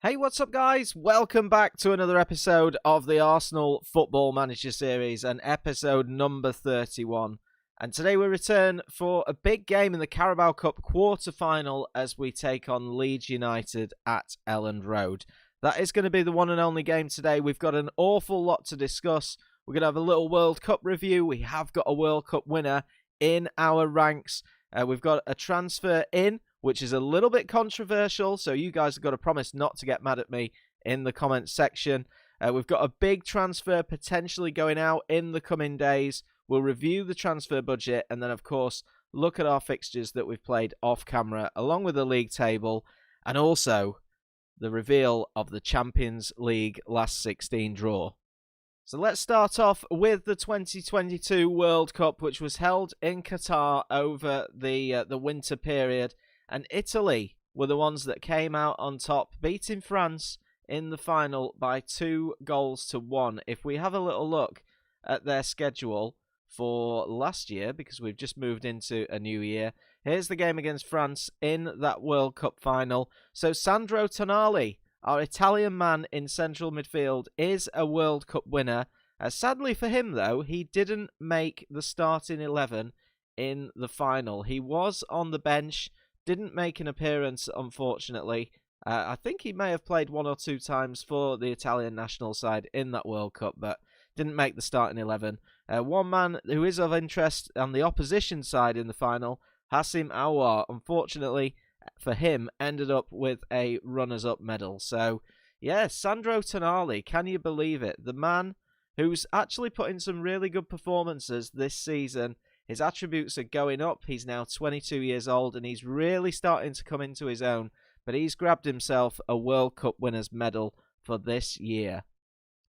Hey, what's up, guys? Welcome back to another episode of the Arsenal Football Manager Series and episode number 31. And today we return for a big game in the Carabao Cup quarter-final as we take on Leeds United at Elland Road. That is going to be the one and only game today. We've got an awful lot to discuss. We're going to have a little World Cup review. We have got a World Cup winner in our ranks. We've got a transfer in, which is a little bit controversial, so you guys have got to promise not to get mad at me in the comments section. We've got a big transfer potentially going out in the coming days. We'll review the transfer budget and then, of course, look at our fixtures that we've played off camera, along with the league table, and also the reveal of the Champions League last 16 draw. So let's start off with the 2022 World Cup, which was held in Qatar over the winter period. And Italy were the ones that came out on top, beating France in the final by 2-1. If we have a little look at their schedule for last year, because we've just moved into a new year, here's the game against France in that World Cup final. So Sandro Tonali, our Italian man in central midfield, is a World Cup winner. Sadly for him, though, he didn't make the starting 11 in the final. He was on the bench. Didn't make an appearance, unfortunately. I think he may have played one or two times for the Italian national side in that World Cup, but didn't make the starting 11. One man who is of interest on the opposition side in the final, Hassim Aouar, unfortunately for him, ended up with a runners-up medal. So, yeah, Sandro Tonali, can you believe it? The man who's actually put in some really good performances this season. His attributes are going up. He's now 22 years old and he's really starting to come into his own. But he's grabbed himself a World Cup winners medal for this year.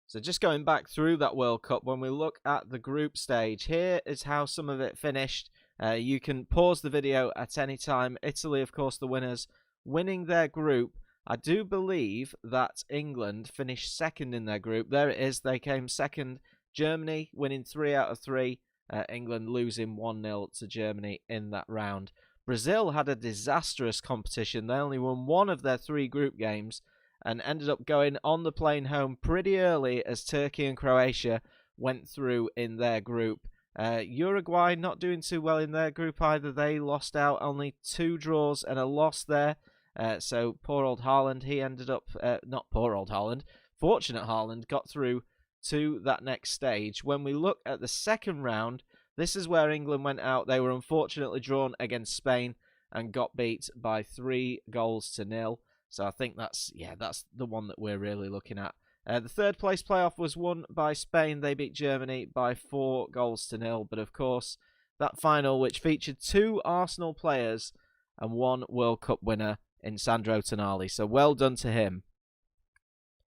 So just going back through that World Cup, when we look at the group stage, here is how some of it finished. You can pause the video at any time. Italy, of course, the winners, winning their group. I do believe that England finished second in their group. There it is. They came second. Germany winning 3 out of 3. England losing 1-0 to Germany in that round. Brazil had a disastrous competition. They only won one of their 3 group games and ended up going on the plane home pretty early as Turkey and Croatia went through in their group. Uruguay not doing too well in their group either. They lost out, only 2 draws and a loss there. So poor old Haaland, he ended up, not poor old Haaland, fortunate Haaland got through to that next stage. When we look at the second round, this is where England went out. They were unfortunately drawn against Spain and got beat by 3-0. So I think that's the one that we're really looking at. The third place playoff was won by Spain. They beat Germany by 4-0. But of course, that final, which featured 2 Arsenal players and 1 World Cup winner in Sandro Tonali. So well done to him.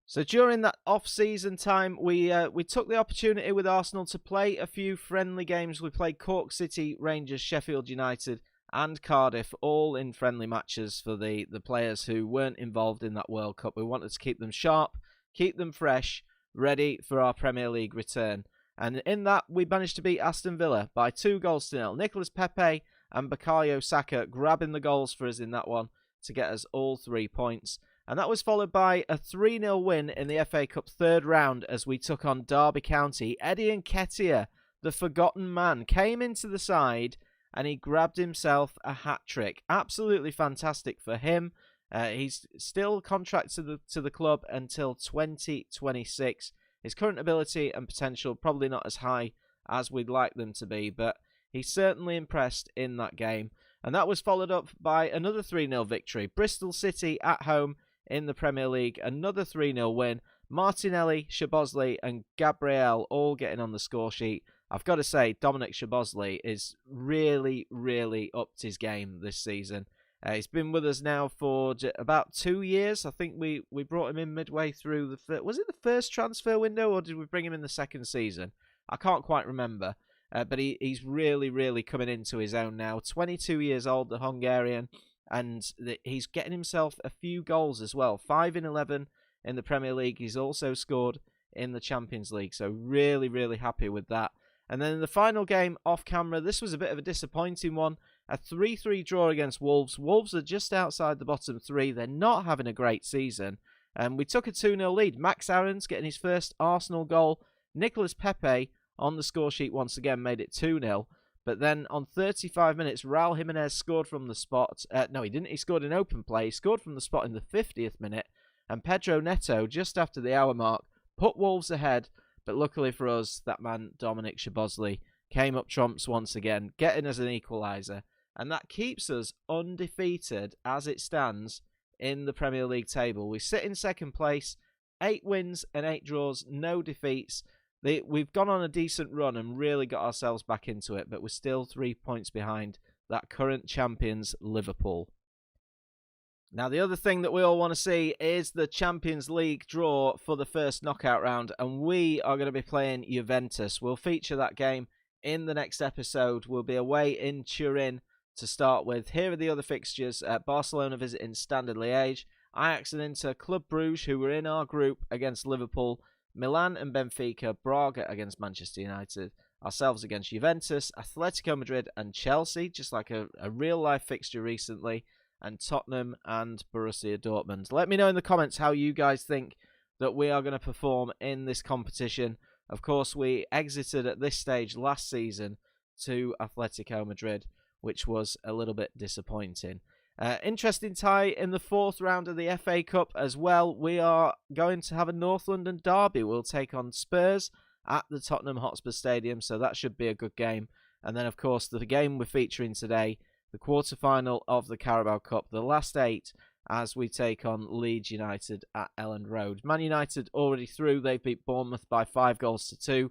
So during that off-season time, we took the opportunity with Arsenal to play a few friendly games. We played Cork City, Rangers, Sheffield United and Cardiff, all in friendly matches for the players who weren't involved in that World Cup. We wanted to keep them sharp, keep them fresh, ready for our Premier League return. And in that, we managed to beat Aston Villa by 2-0. Nicolas Pepe and Bukayo Saka grabbing the goals for us in that one to get us all 3 points. And that was followed by a 3-0 win in the FA Cup third round as we took on Derby County. Eddie Nketiah, the forgotten man, came into the side and he grabbed himself a hat-trick. Absolutely fantastic for him. He's still contracted to the club until 2026. His current ability and potential probably not as high as we'd like them to be, but he certainly impressed in that game. And that was followed up by another 3-0 victory. Bristol City at home in the Premier League, another 3-0 win. Martinelli, Szoboszlai and Gabriel all getting on the score sheet. I've got to say, Dominic Szoboszlai is really, really upped his game this season. He's been with us now for about 2 years. I think we brought him in midway through was it the first transfer window or did we bring him in the second season? I can't quite remember. But he's really, really coming into his own now. 22 years old, the Hungarian. And he's getting himself a few goals as well. 5 in 11 in the Premier League. He's also scored in the Champions League. So really, really happy with that. And then in the final game off camera, this was a bit of a disappointing one. A 3-3 draw against Wolves. Wolves are just outside the bottom 3. They're not having a great season. We took a 2-0 lead. Max Aarons getting his first Arsenal goal. Nicolas Pepe on the score sheet once again made it 2-0. But then on 35 minutes, Raul Jimenez scored from the spot. No, he didn't. He scored in open play. He scored from the spot in the 50th minute. And Pedro Neto, just after the hour mark, put Wolves ahead. But luckily for us, that man, Dominic Szoboszlai, came up trumps once again, getting us an equaliser. And that keeps us undefeated as it stands in the Premier League table. We sit in second place, 8 wins and 8 draws, no defeats. We've gone on a decent run and really got ourselves back into it, but we're still 3 points behind that current champions, Liverpool. Now, the other thing that we all want to see is the Champions League draw for the first knockout round, and we are going to be playing Juventus. We'll feature that game in the next episode. We'll be away in Turin to start with. Here are the other fixtures. Barcelona visiting Standard Liège, Ajax and Inter, Club Brugge, who were in our group, against Liverpool, Milan and Benfica, Braga against Manchester United, ourselves against Juventus, Atletico Madrid and Chelsea, just like a real-life fixture recently, and Tottenham and Borussia Dortmund. Let me know in the comments how you guys think that we are going to perform in this competition. Of course, we exited at this stage last season to Atletico Madrid, which was a little bit disappointing. Interesting tie in the 4th round of the FA Cup as well. We are going to have a North London derby. We'll take on Spurs at the Tottenham Hotspur Stadium, so that should be a good game. And then, of course, the game we're featuring today, the quarter-final of the Carabao Cup, the last 8, as we take on Leeds United at Elland Road. Man United already through. They've beat Bournemouth by 5-2.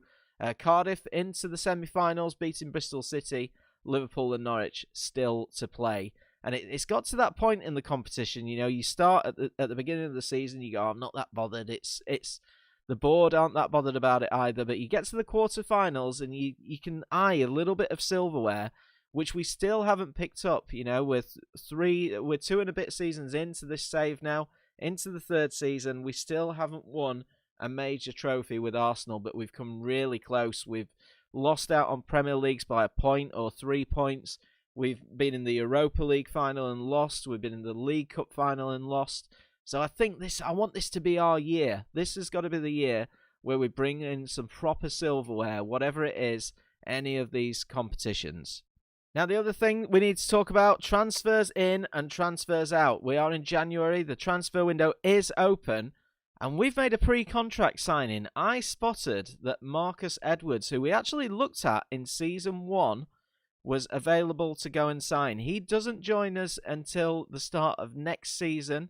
Cardiff into the semi-finals, beating Bristol City. Liverpool and Norwich still to play. And it's got to that point in the competition, you know, you start at the beginning of the season, you go, I'm not that bothered. It's the board aren't that bothered about it either. But you get to the quarterfinals and you can eye a little bit of silverware, which we still haven't picked up. You know, we're 2 and a bit seasons into this save now, into the 3rd season. We still haven't won a major trophy with Arsenal, but we've come really close. We've lost out on Premier Leagues by a point or 3 points. We've been in the Europa League final and lost. We've been in the League Cup final and lost. So I want this to be our year. This has got to be the year where we bring in some proper silverware, whatever it is, any of these competitions. Now, the other thing we need to talk about, transfers in and transfers out. We are in January. The transfer window is open. And we've made a pre-contract signing. I spotted that Marcus Edwards, who we actually looked at in Season 1, was available to go and sign. He doesn't join us until the start of next season.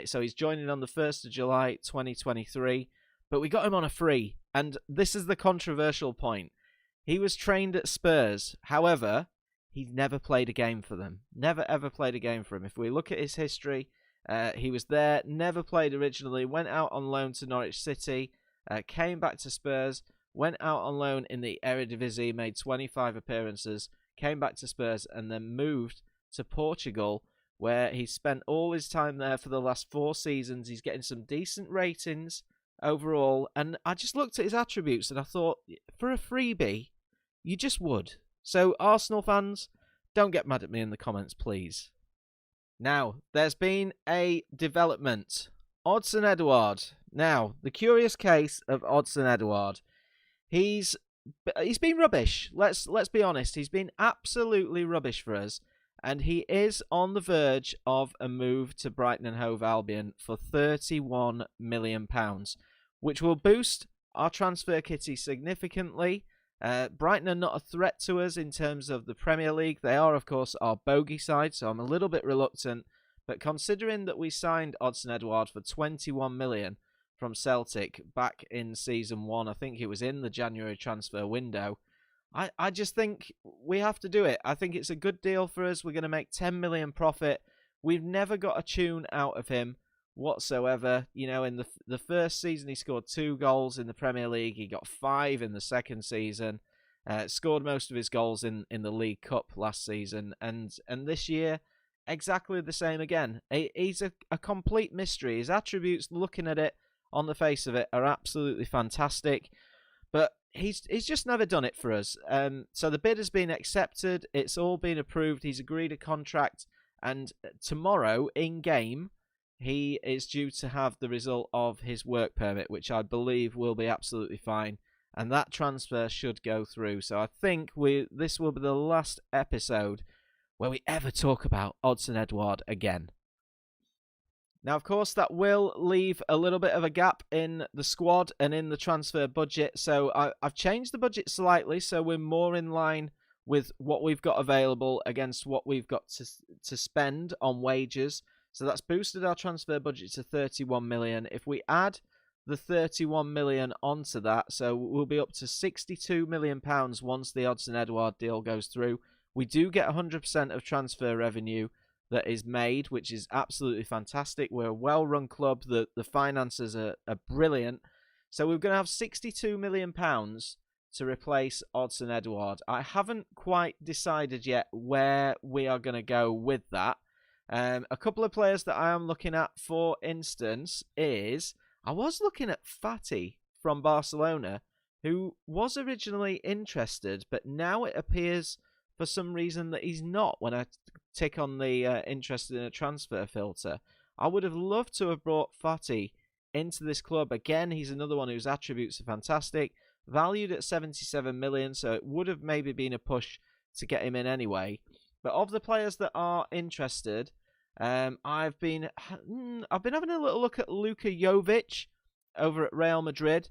So he's joining on the 1st of July 2023. But we got him on a free. And this is the controversial point. He was trained at Spurs. However, he's never played a game for them. Never, ever played a game for him. If we look at his history, he was there, never played originally, went out on loan to Norwich City, came back to Spurs, went out on loan in the Eredivisie, made 25 appearances, came back to Spurs, and then moved to Portugal, where he spent all his time there for the last 4 seasons. He's getting some decent ratings overall, and I just looked at his attributes and I thought, for a freebie, you just would. So, Arsenal fans, don't get mad at me in the comments, please. Now, there's been a development. Odsonne Edouard. Now, the curious case of Odsonne Edouard. He's been rubbish. Let's be honest. He's been absolutely rubbish for us. And he is on the verge of a move to Brighton and Hove Albion for £31 million, which will boost our transfer kitty significantly. Brighton are not a threat to us in terms of the Premier League. They are, of course, our bogey side, so I'm a little bit reluctant. But considering that we signed Odsonne Edouard for £21 million from Celtic back in Season 1, I think it was in the January transfer window, I just think we have to do it. I think it's a good deal for us. We're going to make £10 million profit. We've never got a tune out of him whatsoever. You know, in the first season, he scored 2 goals in the Premier League. He got 5 in the second season. Scored most of his goals in the League Cup last season. And this year, exactly the same again. He's a complete mystery. His attributes, looking at it on the face of it, are absolutely fantastic. But he's just never done it for us. So the bid has been accepted. It's all been approved. He's agreed a contract. And tomorrow, in-game, he is due to have the result of his work permit, which I believe will be absolutely fine. And that transfer should go through. So I think this will be the last episode where we ever talk about Odsonne Edouard again. Now, of course, that will leave a little bit of a gap in the squad and in the transfer budget. So I've changed the budget slightly, so we're more in line with what we've got available against what we've got to spend on wages. So that's boosted our transfer budget to 31 million. If we add the 31 million onto that, so we'll be up to 62 million pounds once the Odsonne Edouard deal goes through. We do get 100% of transfer revenue that is made, which is absolutely fantastic. We're a well-run club. The finances are brilliant. So we're going to have 62 million pounds to replace Odsonne Edouard. I haven't quite decided yet where we are going to go with that. A couple of players that I am looking at, for instance, is I was looking at Fati from Barcelona, who was originally interested, but now it appears for some reason that he's not when I tick on the interested in a transfer filter. I would have loved to have brought Fati into this club. Again, he's another one whose attributes are fantastic. Valued at 77 million, so it would have maybe been a push to get him in anyway. But of the players that are interested, I've been having a little look at Luka Jovic over at Real Madrid.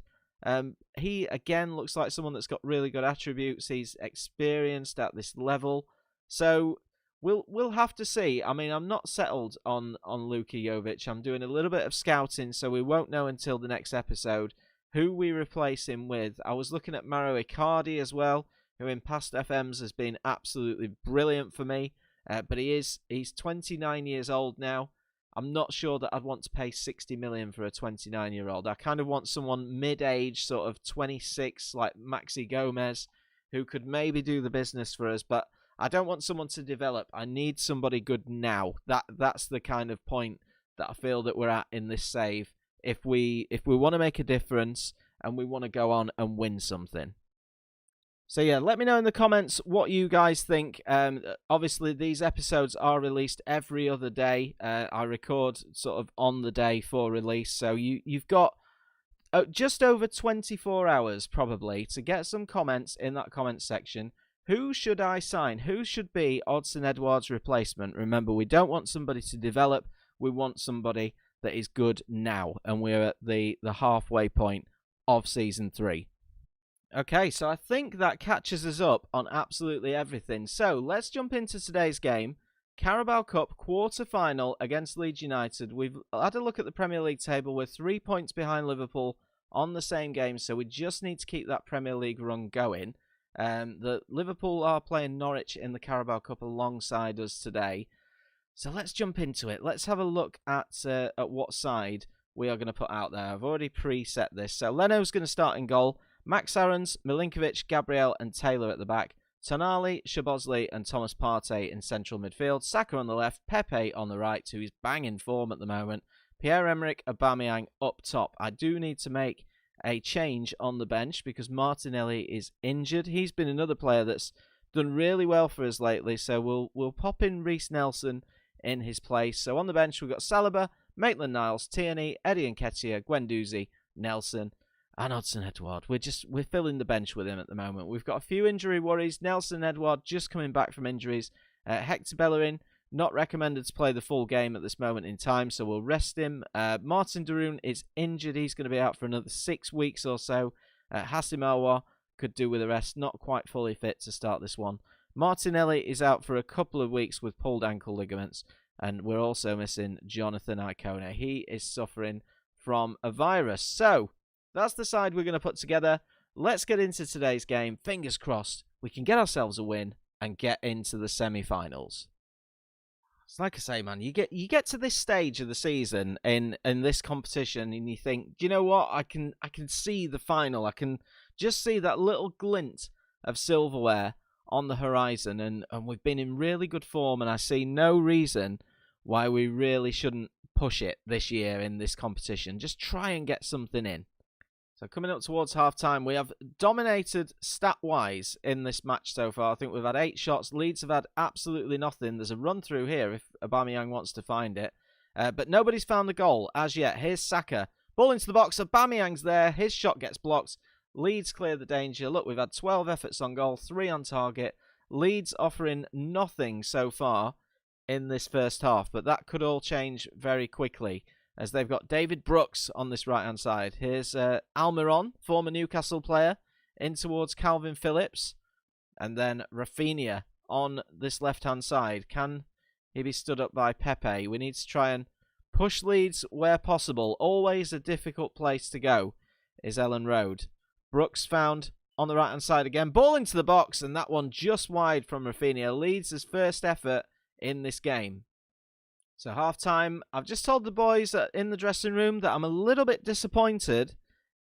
He again looks like someone that's got really good attributes. He's experienced at this level, so we'll have to see. I mean, I'm not settled on Luka Jovic. I'm doing a little bit of scouting, so we won't know until the next episode who we replace him with. I was looking at Mauro Icardi as well, who in past FMs has been absolutely brilliant for me. But he's 29 years old now. I'm not sure that I'd want to pay 60 million for a 29-year-old. I kind of want someone mid-age, sort of 26, like Maxi Gomez, who could maybe do the business for us. But I don't want someone to develop. I need somebody good now. That's the kind of point that I feel that we're at in this save. If we want to make a difference and we want to go on and win something. So yeah, let me know in the comments what you guys think. Obviously, these episodes are released every other day. I record sort of on the day for release. So you've got just over 24 hours probably to get some comments in that comment section. Who should I sign? Who should be Odsonne Edouard's replacement? Remember, we don't want somebody to develop. We want somebody that is good now. And we're at the halfway point of Season 3. Okay, so I think that catches us up on absolutely everything. So let's jump into today's game. Carabao Cup quarter-final against Leeds United. We've had a look at the Premier League table. We're 3 points behind Liverpool on the same game, so we just need to keep that Premier League run going. The Liverpool are playing Norwich in the Carabao Cup alongside us today. So let's jump into it. Let's have a look at what side we are going to put out there. I've already preset this. So Leno's going to start in goal. Max Aarons, Milinkovic, Gabriel and Taylor at the back. Tonali, Szoboszlai and Thomas Partey in central midfield. Saka on the left, Pepe on the right, who is banging form at the moment. Pierre-Emerick Aubameyang up top. I do need to make a change on the bench because Martinelli is injured. He's been another player that's done really well for us lately, so we'll pop in Reece Nelson in his place. So on the bench we've got Saliba, Maitland-Niles, Tierney, Eddie Nketiah, Guendouzi, Nelson and Odsonne Edouard. We're filling the bench with him at the moment. We've got a few injury worries. Nelson Edouard just coming back from injuries. Hector Bellerin not recommended to play the full game at this moment in time, so we'll rest him. Martin Darun is injured. He's going to be out for another 6 weeks or so. Hassim Aouar could do with a rest. Not quite fully fit to start this one. Martinelli is out for a couple of weeks with pulled ankle ligaments. And we're also missing Jonathan Icona. He is suffering from a virus. So that's the side we're going to put together. Let's get into today's game. Fingers crossed we can get ourselves a win and get into the semi-finals. It's like I say, man, you get to this stage of the season in this competition and you think, do you know what? I can see the final. I can just see that little glint of silverware on the horizon, and we've been in really good form, and I see no reason why we really shouldn't push it this year in this competition. Just try and get something in. So coming up towards half-time, we have dominated stat-wise in this match so far. I think we've had 8 shots. Leeds have had absolutely nothing. There's a run-through here if Aubameyang wants to find it. But nobody's found the goal as yet. Here's Saka. Ball into the box. Aubameyang's there. His shot gets blocked. Leeds clear the danger. Look, we've had 12 efforts on goal, 3 on target. Leeds offering nothing so far in this first half, but that could all change very quickly as they've got David Brooks on this right-hand side. Here's Almiron, former Newcastle player, in towards Calvin Phillips. And then Rafinha on this left-hand side. Can he be stood up by Pepe? We need to try and push Leeds where possible. Always a difficult place to go is Ellen Road. Brooks found on the right-hand side again. Ball into the box, and that one just wide from Rafinha. Leeds' first effort in this game. So half-time, I've just told the boys in the dressing room that I'm a little bit disappointed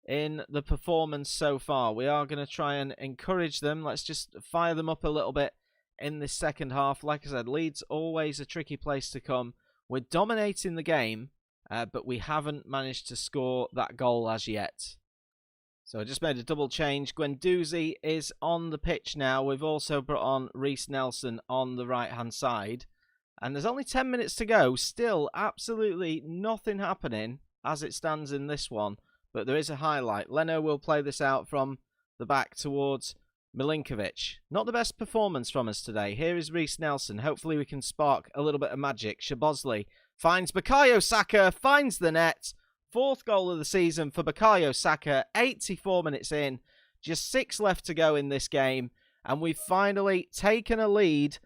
in the performance so far. We are going to try and encourage them. Let's just fire them up a little bit in this second half. Like I said, Leeds always a tricky place to come. We're dominating the game, but we haven't managed to score that goal as yet. So I just made a double change. Guendouzi is on the pitch now. We've also brought on Reece Nelson on the right-hand side. And there's only 10 minutes to go. Still absolutely nothing happening as it stands in this one. But there is a highlight. Leno will play this out from the back towards Milinkovic. Not the best performance from us today. Here is Reece Nelson. Hopefully we can spark a little bit of magic. Szoboszlai finds Bukayo Saka. Finds the net. 4th goal of the season for Bukayo Saka. 84 minutes in. Just 6 left to go in this game. And we've finally taken a lead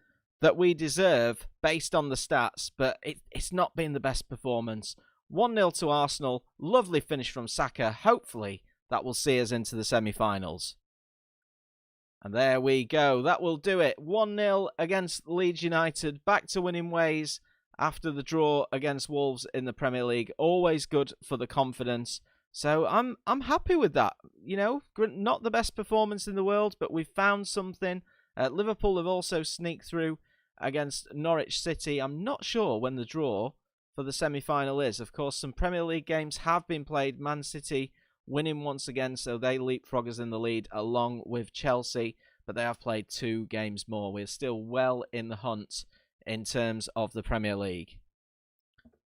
that we deserve based on the stats. But it's not been the best performance. 1-0 to Arsenal. Lovely finish from Saka. Hopefully that will see us into the semi-finals. And there we go. That will do it. 1-0 against Leeds United. Back to winning ways after the draw against Wolves in the Premier League. Always good for the confidence. So I'm happy with that. You know, not the best performance in the world, but we've found something. Liverpool have also sneaked through against Norwich City. I'm not sure when the draw for the semi-final is. Of course, some Premier League games have been played. Man City winning once again, so they leapfrog us in the lead along with Chelsea, but they have played 2 games more. We're still well in the hunt in terms of the Premier League.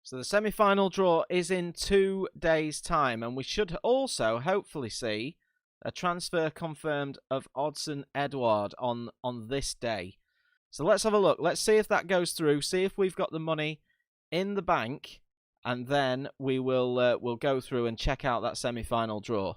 So the semi-final draw is in 2 days' time, and we should also hopefully see a transfer confirmed of Odsonne Edouard on this day. So let's have a look. Let's see if that goes through, see if we've got the money in the bank, and then we will we'll go through and check out that semi-final draw.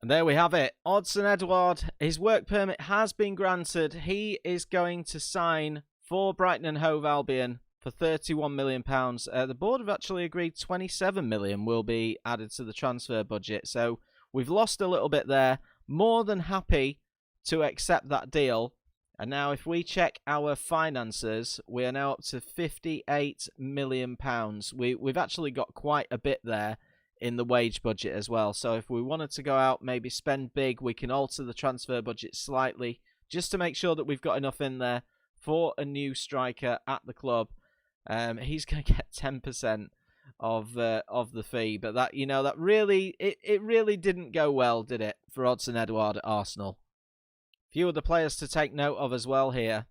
And there we have it. Odsonne Edouard, his work permit has been granted. He is going to sign for Brighton and Hove Albion for £31 million. The board have actually agreed 27 million will be added to the transfer budget. So we've lost a little bit there. More than happy to accept that deal. And now if we check our finances, we are now up to £58 million. We've actually got quite a bit there in the wage budget as well. So if we wanted to go out, maybe spend big, we can alter the transfer budget slightly just to make sure that we've got enough in there for a new striker at the club. He's going to get 10% of the fee, but that, you know, that really it really didn't go well, did it, for Odsonne Edouard at Arsenal? Few of the players to take note of as well here.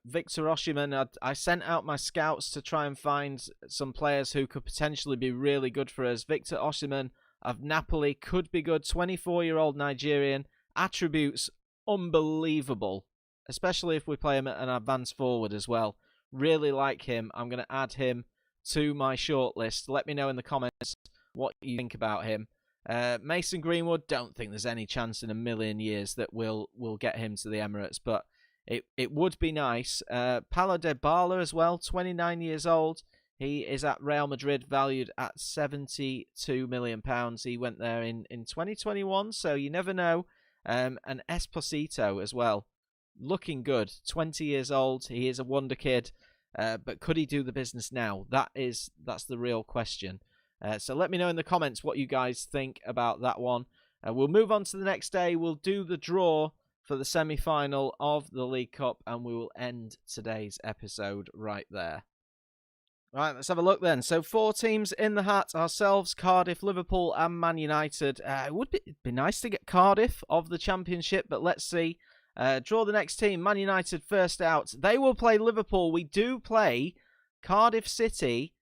Victor Osterman, I sent out my scouts to try and find some players who could potentially be really good for us. Victor Osterman of Napoli could be good. 24-year-old Nigerian. Attributes unbelievable, especially if we play him at an advanced forward as well. Really like him. I'm going to add him to my shortlist. Let me know in the comments what you think about him. Mason Greenwood, don't think there's any chance in a million years that we'll get him to the Emirates, but it would be nice. Paulo Dybala as well, 29 years old. He is at Real Madrid, valued at £72 million. He went there in 2021, so you never know. And Esposito as well, looking good. 20 years old. He is a wonder kid, but could he do the business now? That's the real question. So let me know in the comments what you guys think about that one. We'll move on to the next day. We'll do the draw for the semi-final of the League Cup, and we will end today's episode right there. Right, let's have a look then. So 4 teams in the hat: ourselves, Cardiff, Liverpool and Man United. It would be nice to get Cardiff of the Championship, but let's see. Draw the next team. Man United first out. They will play Liverpool. We do play Cardiff City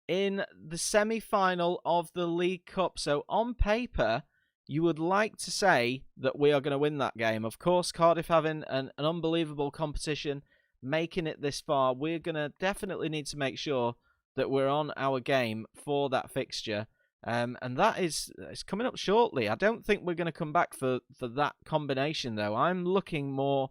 in the semi-final of the League Cup. So on paper, you would like to say that we are going to win that game. Of course, Cardiff having an unbelievable competition, making it this far, we're going to definitely need to make sure that we're on our game for that fixture. And that is coming up shortly. I don't think we're going to come back for that combination, though. I'm looking more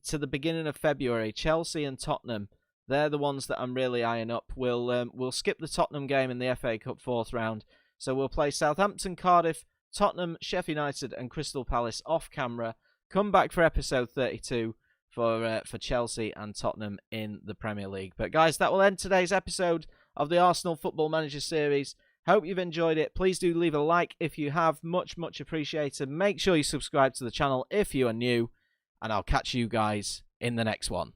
to the beginning of February. Chelsea and Tottenham, they're the ones that I'm really eyeing up. We'll skip the Tottenham game in the FA Cup 4th round. So we'll play Southampton, Cardiff, Tottenham, Sheffield United and Crystal Palace off camera. Come back for episode 32 for Chelsea and Tottenham in the Premier League. But guys, that will end today's episode of the Arsenal Football Manager series. Hope you've enjoyed it. Please do leave a like if you have. Much appreciated. Make sure you subscribe to the channel if you are new. And I'll catch you guys in the next one.